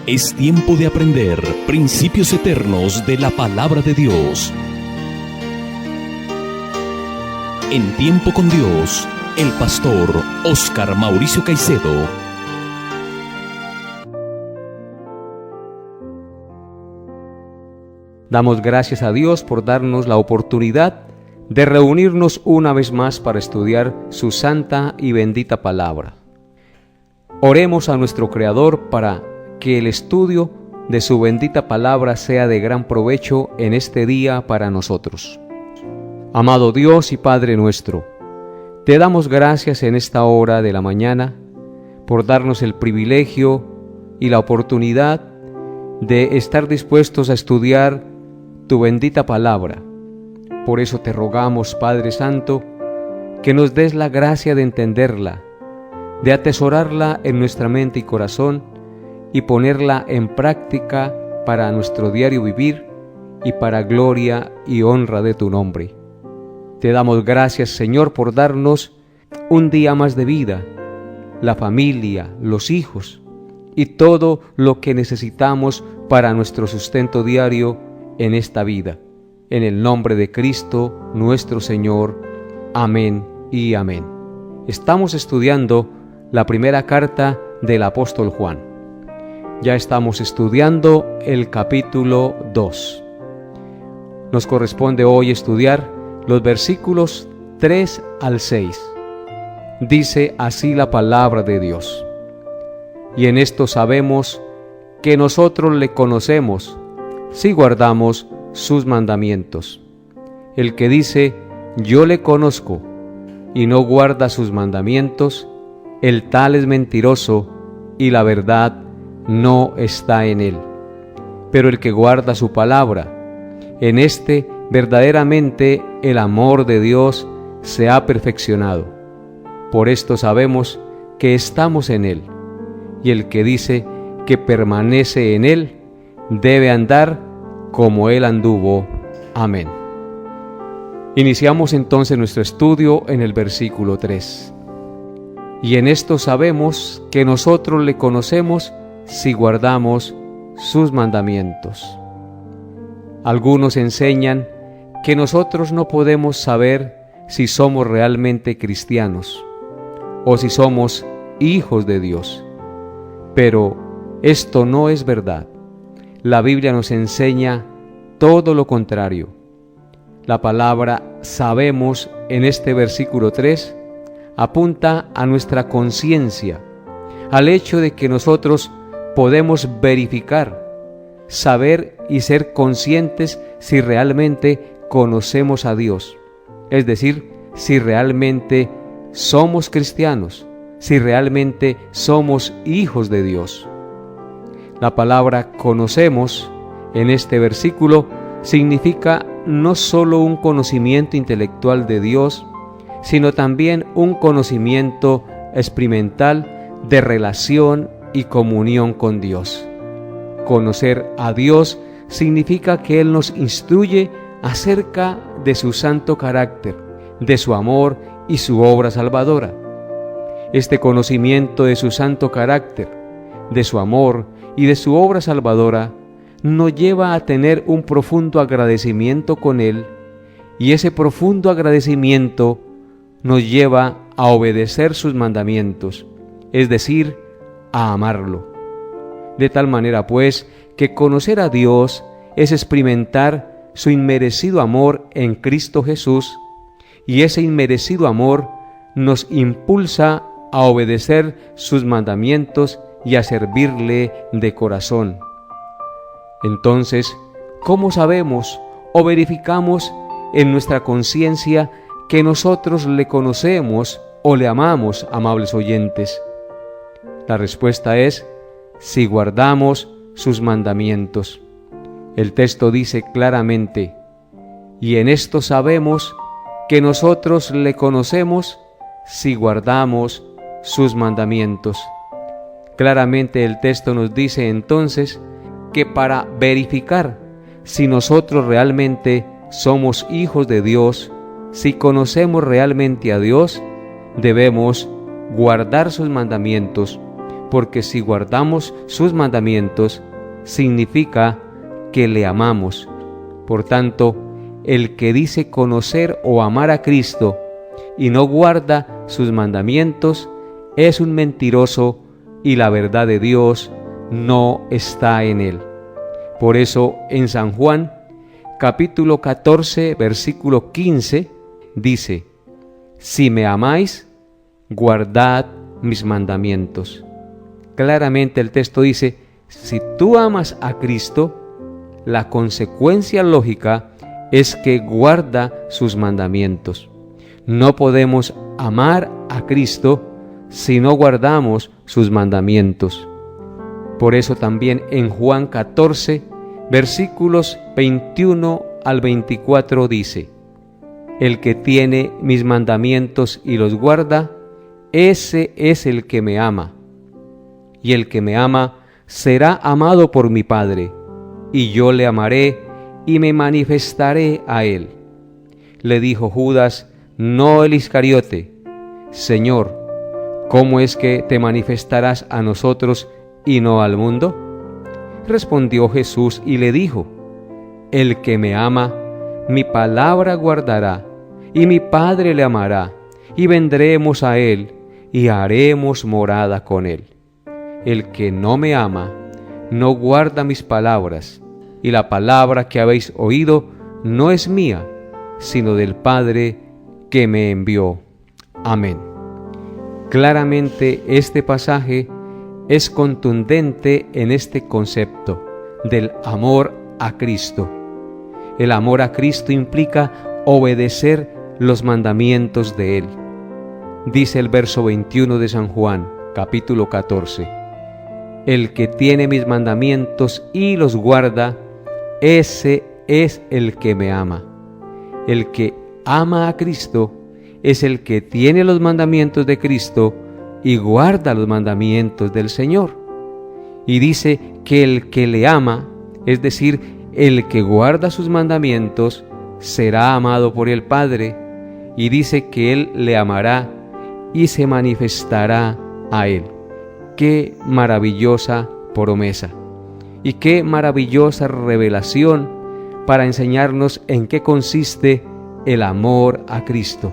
Es tiempo de aprender principios eternos de la palabra de Dios. En Tiempo con Dios, el pastor Óscar Mauricio Caicedo. Damos gracias a Dios por darnos la oportunidad de reunirnos una vez más para estudiar su santa y bendita palabra. Oremos a nuestro Creador para que el estudio de su bendita palabra sea de gran provecho en este día para nosotros. Amado Dios y Padre nuestro, te damos gracias en esta hora de la mañana por darnos el privilegio y la oportunidad de estar dispuestos a estudiar tu bendita palabra. Por eso te rogamos, Padre Santo, que nos des la gracia de entenderla, de atesorarla en nuestra mente y corazón y ponerla en práctica para nuestro diario vivir y para gloria y honra de tu nombre. Te damos gracias, Señor, por darnos un día más de vida, la familia, los hijos y todo lo que necesitamos para nuestro sustento diario en esta vida. En el nombre de Cristo, nuestro Señor. Amén y amén. Estamos estudiando la primera carta del apóstol Juan. Ya estamos estudiando el capítulo 2. Nos corresponde hoy estudiar los versículos 3 al 6. Dice así la palabra de Dios. Y en esto sabemos que nosotros le conocemos si guardamos sus mandamientos. El que dice, yo le conozco, y no guarda sus mandamientos, el tal es mentiroso, y la verdad no está en él. Pero el que guarda su palabra, en este verdaderamente el amor de Dios se ha perfeccionado. Por esto sabemos que estamos en él, y el que dice que permanece en él, debe andar como él anduvo. Amén. Iniciamos entonces nuestro estudio en el versículo 3. Y en esto sabemos que nosotros le conocemos si guardamos sus mandamientos. Algunos enseñan que nosotros no podemos saber si somos realmente cristianos o si somos hijos de Dios. Pero esto no es verdad. La Biblia nos enseña todo lo contrario. La palabra sabemos en este versículo 3 apunta a nuestra conciencia, al hecho de que nosotros podemos verificar, saber y ser conscientes si realmente conocemos a Dios, es decir, si realmente somos cristianos, si realmente somos hijos de Dios. La palabra conocemos en este versículo significa no solo un conocimiento intelectual de Dios, sino también un conocimiento experimental de relación y comunión con Dios. Conocer a Dios significa que Él nos instruye acerca de su santo carácter, de su amor y su obra salvadora. Este conocimiento de su santo carácter, de su amor y de su obra salvadora nos lleva a tener un profundo agradecimiento con Él, y ese profundo agradecimiento nos lleva a obedecer sus mandamientos, es decir, a amarlo. De tal manera, pues, que conocer a Dios es experimentar su inmerecido amor en Cristo Jesús, y ese inmerecido amor nos impulsa a obedecer sus mandamientos y a servirle de corazón. Entonces, ¿cómo sabemos o verificamos en nuestra conciencia que nosotros le conocemos o le amamos, amables oyentes? La respuesta es, si guardamos sus mandamientos. El texto dice claramente, y en esto sabemos que nosotros le conocemos si guardamos sus mandamientos. Claramente el texto nos dice entonces que para verificar si nosotros realmente somos hijos de Dios, si conocemos realmente a Dios, debemos guardar sus mandamientos, porque si guardamos sus mandamientos, significa que le amamos. Por tanto, el que dice conocer o amar a Cristo y no guarda sus mandamientos es un mentiroso y la verdad de Dios no está en él. Por eso en San Juan, capítulo 14, versículo 15, dice: si me amáis, guardad mis mandamientos. Claramente el texto dice, si tú amas a Cristo, la consecuencia lógica es que guarda sus mandamientos. No podemos amar a Cristo si no guardamos sus mandamientos. Por eso también en Juan 14, versículos 21 al 24 dice: el que tiene mis mandamientos y los guarda, ese es el que me ama. Y el que me ama será amado por mi Padre, y yo le amaré y me manifestaré a él. Le dijo Judas, no el Iscariote: Señor, ¿cómo es que te manifestarás a nosotros y no al mundo? Respondió Jesús y le dijo: el que me ama, mi palabra guardará, y mi Padre le amará, y vendremos a él, y haremos morada con él. El que no me ama, no guarda mis palabras, y la palabra que habéis oído no es mía, sino del Padre que me envió. Amén. Claramente este pasaje es contundente en este concepto del amor a Cristo. El amor a Cristo implica obedecer los mandamientos de Él. Dice el verso 21 de San Juan, capítulo 14: el que tiene mis mandamientos y los guarda, ese es el que me ama. El que ama a Cristo es el que tiene los mandamientos de Cristo y guarda los mandamientos del Señor. Y dice que el que le ama, es decir, el que guarda sus mandamientos, será amado por el Padre, y dice que Él le amará y se manifestará a Él. ¡Qué maravillosa promesa! Y qué maravillosa revelación para enseñarnos en qué consiste el amor a Cristo.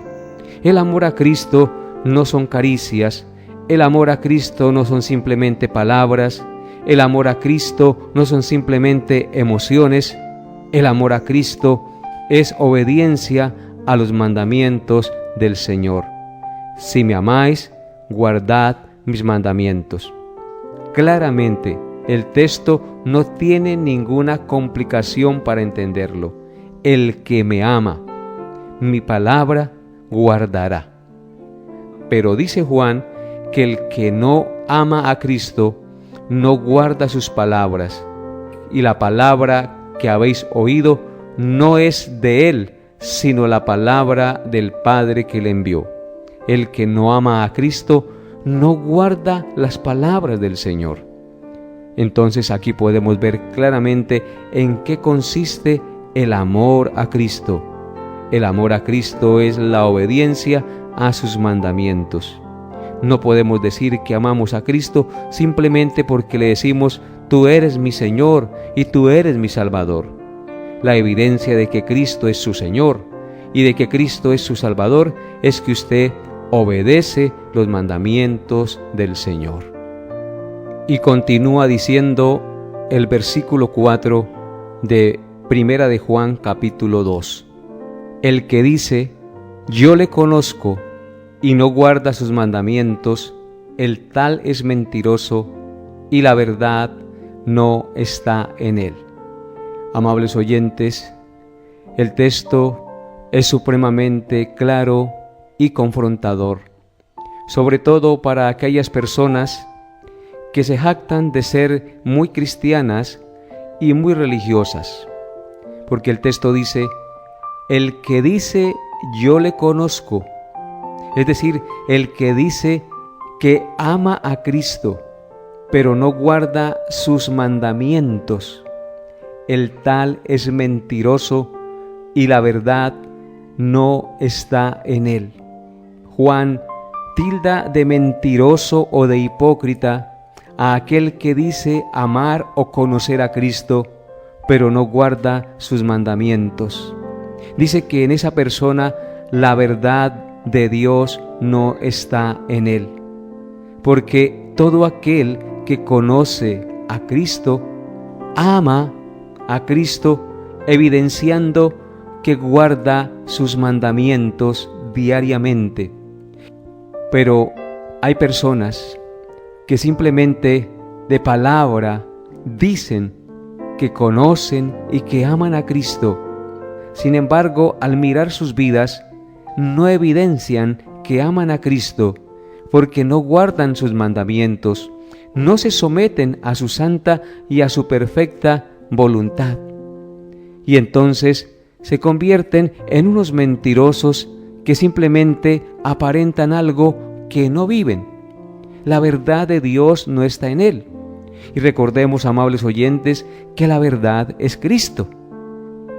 El amor a Cristo no son caricias, el amor a Cristo no son simplemente palabras, el amor a Cristo no son simplemente emociones, el amor a Cristo es obediencia a los mandamientos del Señor. Si me amáis, guardad mis mandamientos. Claramente, el texto no tiene ninguna complicación para entenderlo. El que me ama, mi palabra guardará. Pero dice Juan que el que no ama a Cristo no guarda sus palabras, y la palabra que habéis oído no es de Él, sino la palabra del Padre que le envió. El que no ama a Cristo no guarda las palabras del Señor. Entonces aquí podemos ver claramente en qué consiste el amor a Cristo. El amor a Cristo es la obediencia a sus mandamientos. No podemos decir que amamos a Cristo simplemente porque le decimos: tú eres mi Señor y tú eres mi Salvador. La evidencia de que Cristo es su Señor y de que Cristo es su Salvador es que usted obedece los mandamientos del Señor. Y continúa diciendo el versículo 4 de Primera de Juan capítulo 2. El que dice: yo le conozco, y no guarda sus mandamientos, el tal es mentiroso, y la verdad no está en él. Amables oyentes, el texto es supremamente claro y confrontador, sobre todo para aquellas personas que se jactan de ser muy cristianas y muy religiosas, porque el texto dice: el que dice yo le conozco, es decir, el que dice que ama a Cristo, pero no guarda sus mandamientos, el tal es mentiroso y la verdad no está en él. Juan tilda de mentiroso o de hipócrita a aquel que dice amar o conocer a Cristo, pero no guarda sus mandamientos. Dice que en esa persona la verdad de Dios no está en él, porque todo aquel que conoce a Cristo ama a Cristo, evidenciando que guarda sus mandamientos diariamente. Pero hay personas que simplemente de palabra dicen que conocen y que aman a Cristo. Sin embargo, al mirar sus vidas, no evidencian que aman a Cristo, porque no guardan sus mandamientos, no se someten a su santa y a su perfecta voluntad. Y entonces se convierten en unos mentirosos que simplemente aparentan algo que no viven. La verdad de Dios no está en él. Y recordemos, amables oyentes, que la verdad es Cristo.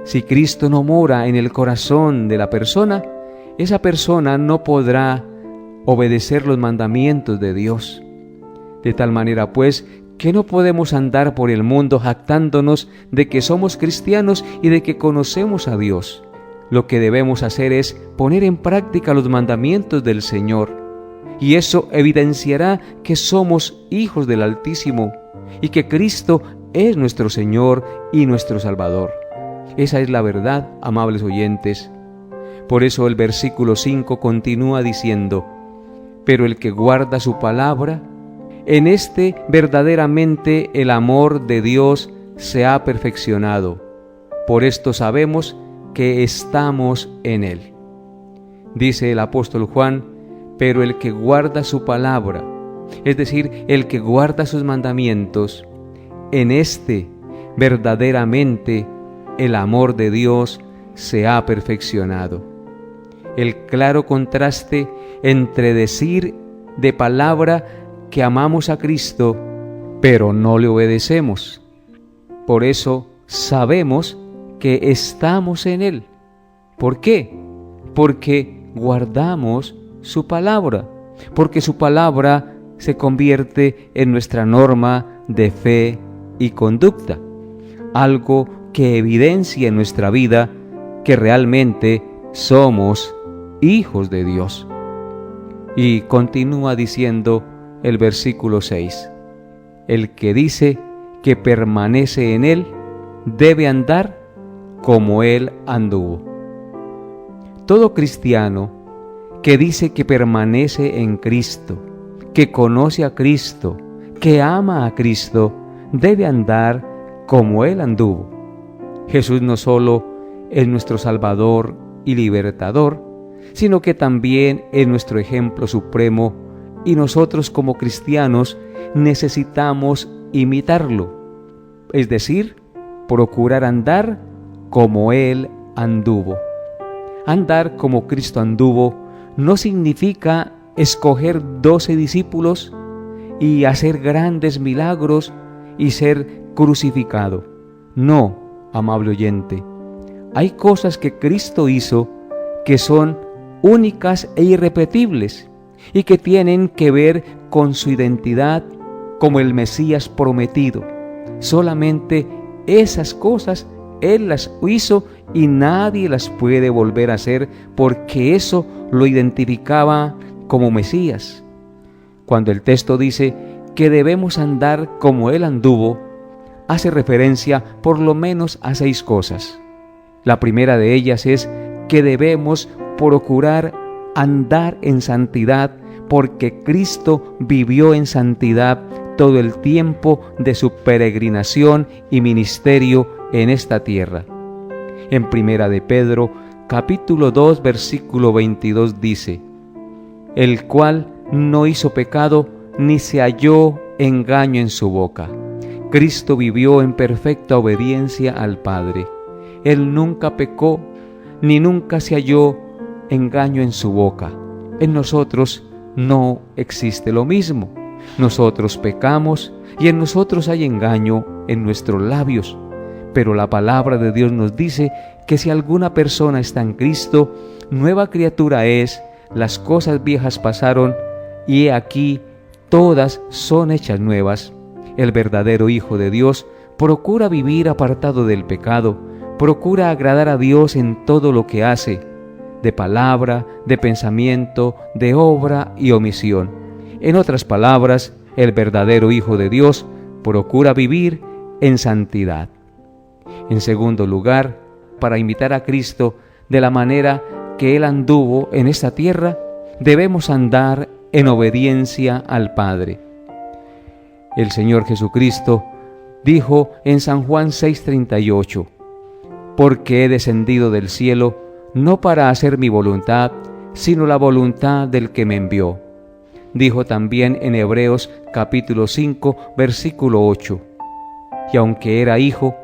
Si Cristo no mora en el corazón de la persona, esa persona no podrá obedecer los mandamientos de Dios. De tal manera, pues, que no podemos andar por el mundo jactándonos de que somos cristianos y de que conocemos a Dios. Lo que debemos hacer es poner en práctica los mandamientos del Señor, y eso evidenciará que somos hijos del Altísimo y que Cristo es nuestro Señor y nuestro Salvador. Esa es la verdad, amables oyentes. Por eso el versículo 5 continúa diciendo: pero el que guarda su palabra, en este verdaderamente el amor de Dios se ha perfeccionado. Por esto sabemos que estamos en él. Dice el apóstol Juan: pero el que guarda su palabra, es decir, el que guarda sus mandamientos, en este verdaderamente el amor de Dios se ha perfeccionado. El claro contraste entre decir de palabra que amamos a Cristo, pero no le obedecemos. Por eso sabemos que estamos en él. ¿Por qué? Porque guardamos su palabra, porque su palabra se convierte en nuestra norma de fe y conducta, algo que evidencia en nuestra vida que realmente somos hijos de Dios. Y continúa diciendo el versículo 6: el que dice que permanece en él debe andar como él anduvo. Todo cristiano que dice que permanece en Cristo, que conoce a Cristo, que ama a Cristo, debe andar como él anduvo. Jesús no solo es nuestro Salvador y Libertador, sino que también es nuestro ejemplo supremo, y nosotros como cristianos necesitamos imitarlo, es decir, procurar andar como él anduvo. Andar como Cristo anduvo no significa escoger 12 discípulos y hacer grandes milagros y ser crucificado. No, amable oyente. Hay cosas que Cristo hizo que son únicas e irrepetibles y que tienen que ver con su identidad como el Mesías prometido. Solamente esas cosas Él las hizo y nadie las puede volver a hacer, porque eso lo identificaba como Mesías. Cuando el texto dice que debemos andar como Él anduvo, hace referencia por lo menos a 6 cosas. La primera de ellas es que debemos procurar andar en santidad, porque Cristo vivió en santidad todo el tiempo de su peregrinación y ministerio en esta tierra. En Primera de Pedro, capítulo 2, versículo 22 dice: el cual no hizo pecado, ni se halló engaño en su boca. Cristo vivió en perfecta obediencia al Padre. Él nunca pecó, ni nunca se halló engaño en su boca. En nosotros no existe lo mismo. Nosotros pecamos y en nosotros hay engaño en nuestros labios. Pero la palabra de Dios nos dice que si alguna persona está en Cristo, nueva criatura es, las cosas viejas pasaron y he aquí, todas son hechas nuevas. El verdadero Hijo de Dios procura vivir apartado del pecado, procura agradar a Dios en todo lo que hace, de palabra, de pensamiento, de obra y omisión. En otras palabras, el verdadero Hijo de Dios procura vivir en santidad. En segundo lugar, para imitar a Cristo de la manera que Él anduvo en esta tierra, debemos andar en obediencia al Padre. El Señor Jesucristo dijo en San Juan 6:38, «Porque he descendido del cielo, no para hacer mi voluntad, sino la voluntad del que me envió». Dijo también en Hebreos capítulo 5, versículo 8, «Y aunque era hijo,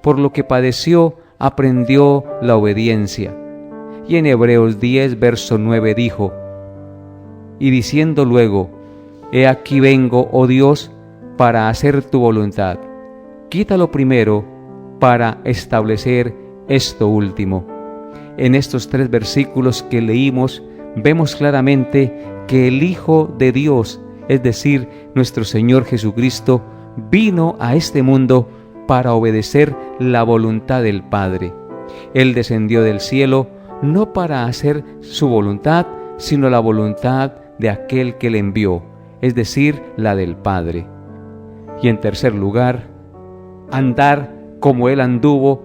por lo que padeció, aprendió la obediencia». Y en Hebreos 10, verso 9 dijo, «Y diciendo luego, he aquí vengo, oh Dios, para hacer tu voluntad. Quítalo primero para establecer esto último». En estos 3 versículos que leímos, vemos claramente que el Hijo de Dios, es decir, nuestro Señor Jesucristo, vino a este mundo para obedecer la voluntad del Padre. Él descendió del cielo no para hacer su voluntad, sino la voluntad de aquel que le envió, es decir, la del Padre. Y en tercer lugar, andar como Él anduvo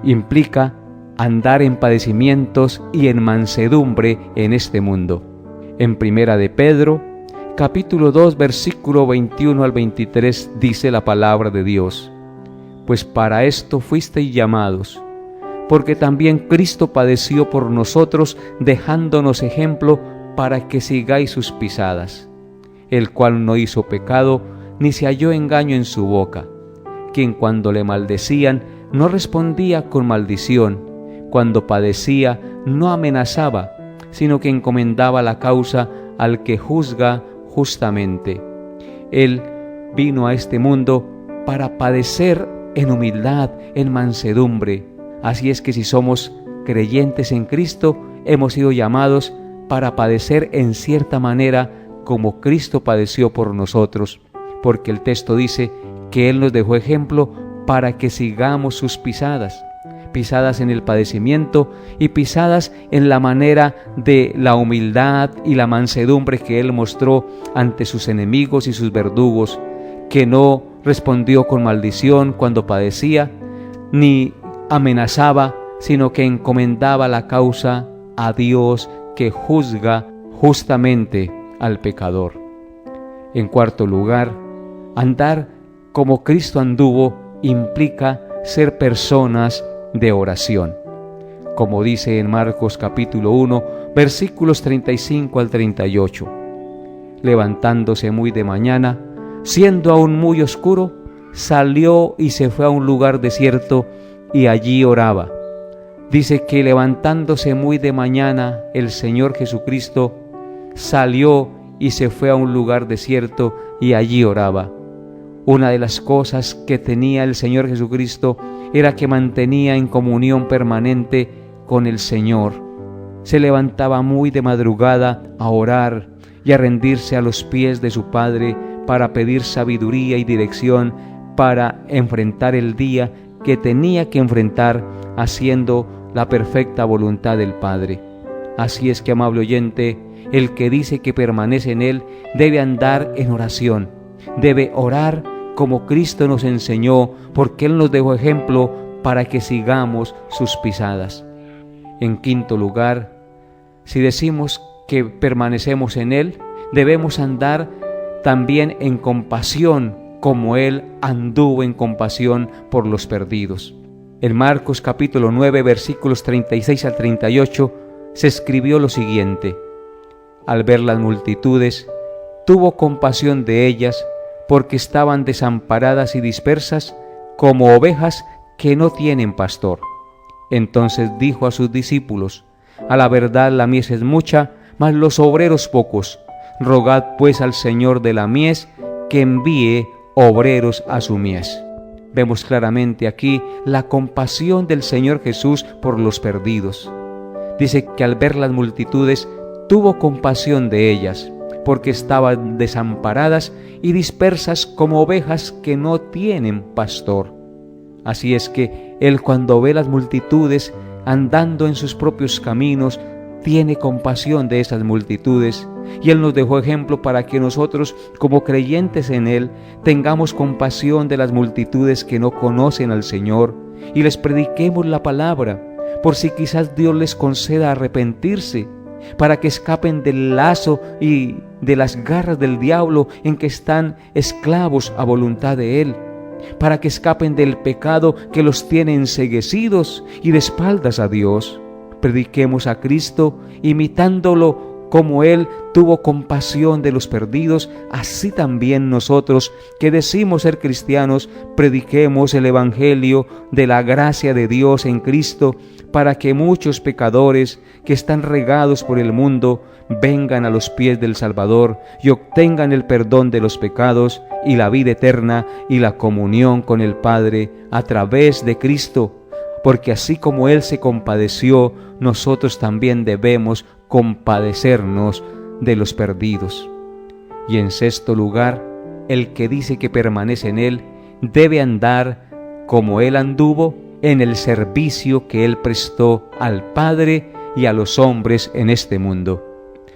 implica andar en padecimientos y en mansedumbre en este mundo. En Primera de Pedro, capítulo 2, versículo 21 al 23, dice la palabra de Dios, «Pues para esto fuisteis llamados, porque también Cristo padeció por nosotros, dejándonos ejemplo para que sigáis sus pisadas, el cual no hizo pecado, ni se halló engaño en su boca, quien cuando le maldecían no respondía con maldición, cuando padecía no amenazaba, sino que encomendaba la causa al que juzga justamente. Él vino a este mundo para padecer en humildad, en mansedumbre. Así es que si somos creyentes en Cristo, hemos sido llamados para padecer en cierta manera como Cristo padeció por nosotros, porque el texto dice que Él nos dejó ejemplo para que sigamos sus pisadas, pisadas en el padecimiento y pisadas en la manera de la humildad y la mansedumbre que Él mostró ante sus enemigos y sus verdugos, que no respondió con maldición cuando padecía, ni amenazaba, sino que encomendaba la causa a Dios que juzga justamente al pecador. En cuarto lugar, andar como Cristo anduvo implica ser personas de oración. Como dice en Marcos capítulo 1, versículos 35 al 38. Levantándose muy de mañana, siendo aún muy oscuro, salió y se fue a un lugar desierto y allí oraba. Dice que levantándose muy de mañana, el Señor Jesucristo salió y se fue a un lugar desierto y allí oraba. Una de las cosas que tenía el Señor Jesucristo era que mantenía en comunión permanente con el Señor. Se levantaba muy de madrugada a orar y a rendirse a los pies de su Padre para pedir sabiduría y dirección para enfrentar el día que tenía que enfrentar haciendo la perfecta voluntad del Padre. Así es que, amable oyente, el que dice que permanece en Él debe andar en oración, debe orar como Cristo nos enseñó, porque Él nos dejó ejemplo para que sigamos sus pisadas. En quinto lugar, si decimos que permanecemos en Él, debemos andar también en compasión, como Él anduvo en compasión por los perdidos. En Marcos capítulo 9, versículos 36 al 38, se escribió lo siguiente: al ver las multitudes, tuvo compasión de ellas, porque estaban desamparadas y dispersas, como ovejas que no tienen pastor. Entonces dijo a sus discípulos: a la verdad la mies es mucha, mas los obreros pocos. Rogad pues al Señor de la mies que envíe obreros a su mies. Vemos claramente aquí la compasión del Señor Jesús por los perdidos. Dice que al ver las multitudes tuvo compasión de ellas, porque estaban desamparadas y dispersas como ovejas que no tienen pastor. Así es que Él, cuando ve las multitudes andando en sus propios caminos, tiene compasión de esas multitudes, y Él nos dejó ejemplo para que nosotros, como creyentes en Él, tengamos compasión de las multitudes que no conocen al Señor, y les prediquemos la palabra, por si quizás Dios les conceda arrepentirse, para que escapen del lazo y de las garras del diablo en que están esclavos a voluntad de Él, para que escapen del pecado que los tiene enceguecidos y de espaldas a Dios. Prediquemos a Cristo imitándolo como Él tuvo compasión de los perdidos, así también nosotros que decimos ser cristianos, prediquemos el Evangelio de la gracia de Dios en Cristo, para que muchos pecadores que están regados por el mundo vengan a los pies del Salvador y obtengan el perdón de los pecados y la vida eterna y la comunión con el Padre a través de Cristo. Porque así como Él se compadeció, nosotros también debemos compadecernos de los perdidos. Y en sexto lugar, el que dice que permanece en Él debe andar como Él anduvo en el servicio que Él prestó al Padre y a los hombres en este mundo.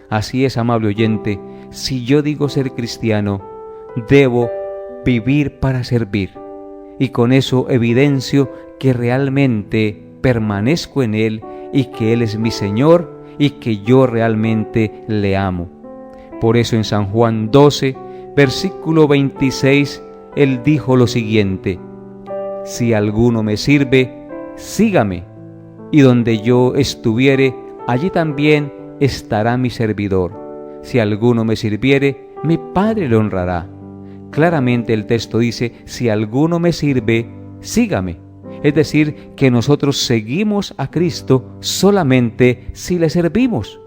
Así es, amable oyente, si yo digo ser cristiano, debo vivir para servir. Y con eso evidencio que realmente permanezco en Él y que Él es mi Señor y que yo realmente le amo. Por eso en San Juan 12, versículo 26, Él dijo lo siguiente: si alguno me sirve, sígame, y donde yo estuviere, allí también estará mi servidor. Si alguno me sirviere, mi Padre le honrará. Claramente el texto dice: si alguno me sirve, sígame. Es decir, que nosotros seguimos a Cristo solamente si le servimos.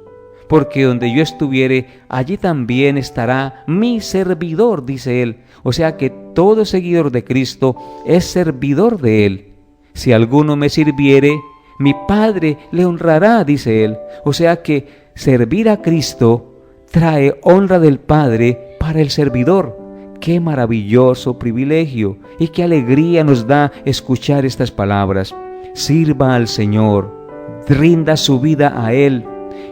Porque donde yo estuviere, allí también estará mi servidor, dice Él. O sea que todo seguidor de Cristo es servidor de Él. Si alguno me sirviere, mi Padre le honrará, dice Él. O sea que servir a Cristo trae honra del Padre para el servidor. ¡Qué maravilloso privilegio! Y qué alegría nos da escuchar estas palabras. Sirva al Señor, rinda su vida a Él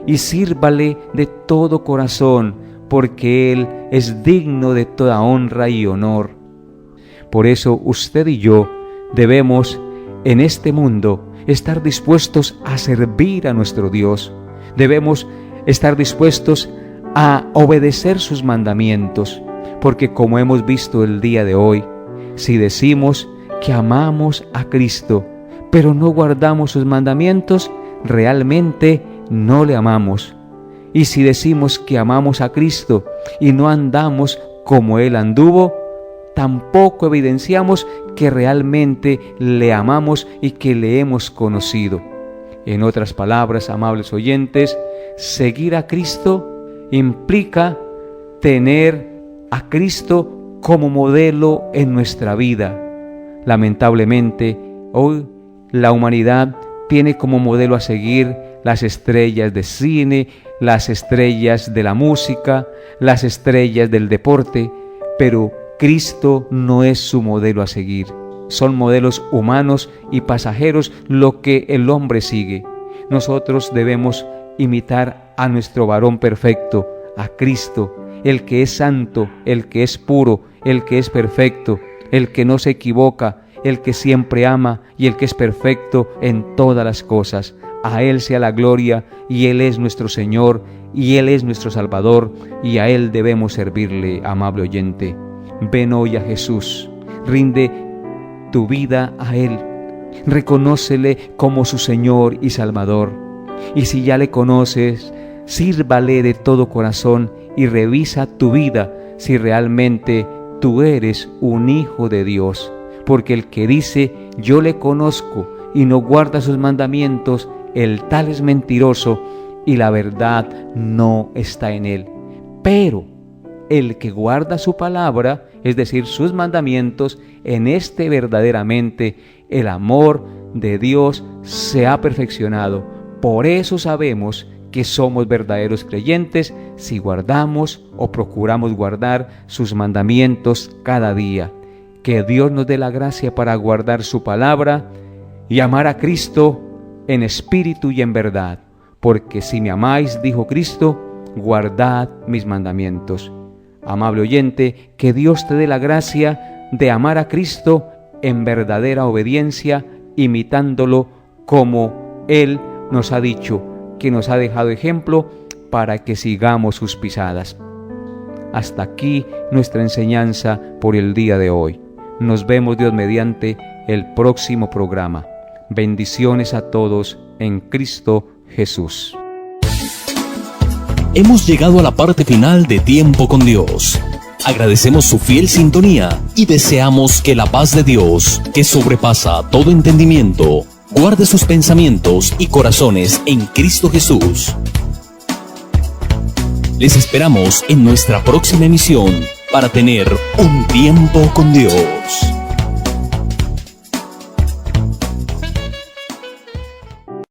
y sírvale de todo corazón, porque Él es digno de toda honra y honor. Por eso usted y yo debemos en este mundo estar dispuestos a servir a nuestro Dios. Debemos estar dispuestos a obedecer sus mandamientos, porque como hemos visto el día de hoy, si decimos que amamos a Cristo, pero no guardamos sus mandamientos, realmente no le amamos. Y si decimos que amamos a Cristo y no andamos como Él anduvo, tampoco evidenciamos que realmente le amamos y que le hemos conocido. En otras palabras, amables oyentes, seguir a Cristo implica tener a Cristo como modelo en nuestra vida. Lamentablemente, hoy la humanidad tiene como modelo a seguir las estrellas de cine, las estrellas de la música, las estrellas del deporte, pero Cristo no es su modelo a seguir. Son modelos humanos y pasajeros lo que el hombre sigue. Nosotros debemos imitar a nuestro varón perfecto, a Cristo, el que es santo, el que es puro, el que es perfecto, el que no se equivoca, el que siempre ama y el que es perfecto en todas las cosas. A Él sea la gloria, y Él es nuestro Señor, y Él es nuestro Salvador, y a Él debemos servirle, amable oyente. Ven hoy a Jesús, rinde tu vida a Él, reconócele como su Señor y Salvador. Y si ya le conoces, sírvale de todo corazón y revisa tu vida si realmente tú eres un hijo de Dios. Porque el que dice, yo le conozco, y no guarda sus mandamientos, el tal es mentiroso, y la verdad no está en él. Pero el que guarda su palabra, es decir, sus mandamientos, en este verdaderamente el amor de Dios se ha perfeccionado. Por eso sabemos que somos verdaderos creyentes si guardamos o procuramos guardar sus mandamientos cada día. Que Dios nos dé la gracia para guardar su palabra y amar a Cristo en espíritu y en verdad. Porque si me amáis, dijo Cristo, guardad mis mandamientos. Amable oyente, que Dios te dé la gracia de amar a Cristo en verdadera obediencia, imitándolo como Él nos ha dicho, que nos ha dejado ejemplo para que sigamos sus pisadas. Hasta aquí nuestra enseñanza por el día de hoy. Nos vemos, Dios mediante, el próximo programa. Bendiciones a todos en Cristo Jesús. Hemos llegado a la parte final de Tiempo con Dios. Agradecemos su fiel sintonía y deseamos que la paz de Dios, que sobrepasa todo entendimiento, guarde sus pensamientos y corazones en Cristo Jesús. Les esperamos en nuestra próxima emisión para tener un tiempo con Dios.